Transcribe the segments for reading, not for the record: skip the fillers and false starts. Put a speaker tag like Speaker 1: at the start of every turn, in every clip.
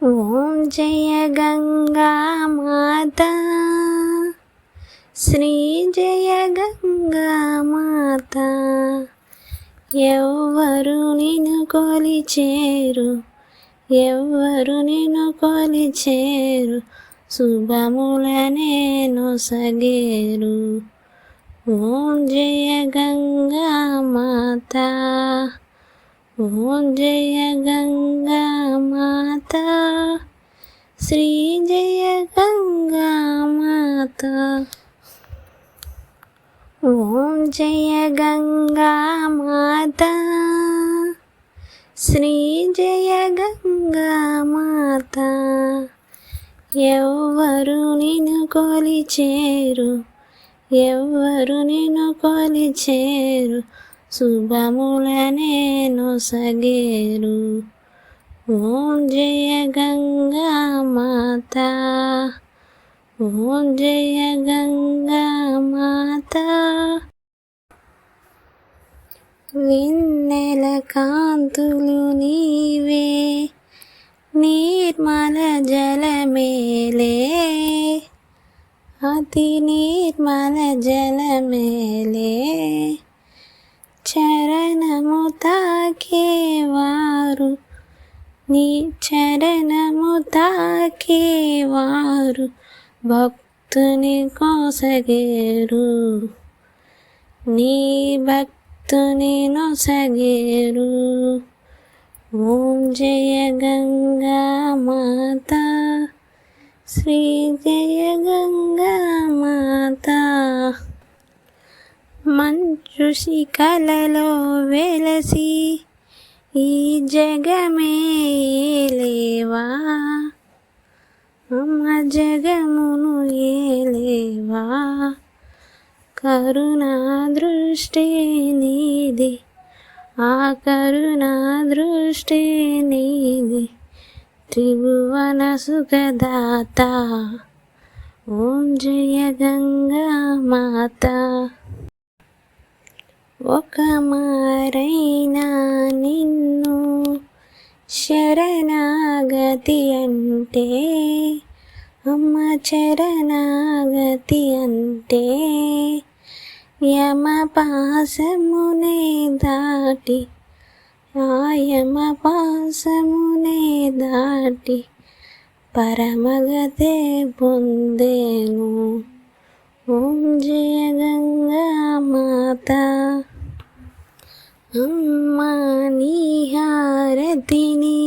Speaker 1: ఓం జయ గంగా మాత, శ్రీ జయ గంగా మాత. ఎవ్వరు నిన్ను కొలిచేరు, ఎవ్వరు నిన్ను కొలిచేరు, శుభములనే నొసగేరు. ఓం జయ గంగా మాత, ఓం జయ గంగా మాత, శ్రీ జయ గంగా మాత. ఓం జయ గంగా మాత, శ్రీ జయ గంగా మాత. ఎవ్వరు నిన్ను కొలిచేరు, ఎవ్వరు నిన్ను కొలిచేరు, శుభములనే నొసగేరు. ఓం జయ గంగా మాత, ఓం జయ గంగా మాత. వెన్నెల కాంతులు నీవే, నిర్మల జలమేలే, అతి నిర్మల జలమేలే. చరణము తాకేవారు, నీ చరణము తాకేవారు, భక్తుని కొసగేరు, నీ భక్తుని నొసగేరు. ఓం జయ గంగా మాత, శ్రీ జయ గంగా మాత. మంచు శిఖలలో వెలసి ఈ జగమే ఏలేవా, అమ్మ జగమును ఏలేవా. కరుణా దృష్టి నీది, ఆ కరుణా దృష్టి నీది, త్రిభువన సుఖదాత. ఓం జయ గంగా మాత. ఒక మారైనా నిన్ను శరణాగతి అంటే, అమ్మ శరణాగతి అంటే, యమ పాశమునే దాటి, ఆ యమ పాశమునే దాటి, పరమగతే పొందేను. ఓం జయ గంగా మాత. అమ్మా నీ హారతిని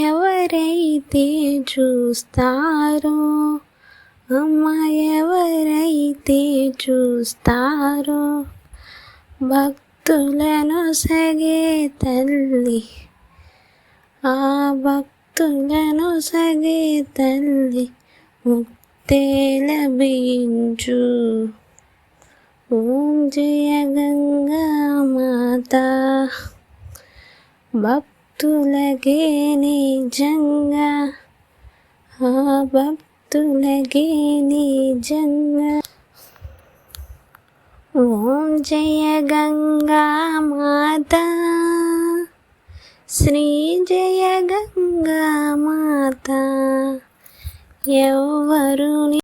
Speaker 1: ఎవరైతే చూస్తారో, అమ్మ ఎవరైతే చూస్తారో, భక్తులను సగే తల్లి, ఆ భక్తులను సగే తల్లి, ముక్తే లభించు. ఓం జయ గంగా మాత. భక్తులకే నిజంగా, ఆ భక్తులకే నిజంగా. ఓం జయ గంగా మాత, శ్రీ జయ గంగా మాత. ఎవ్వరు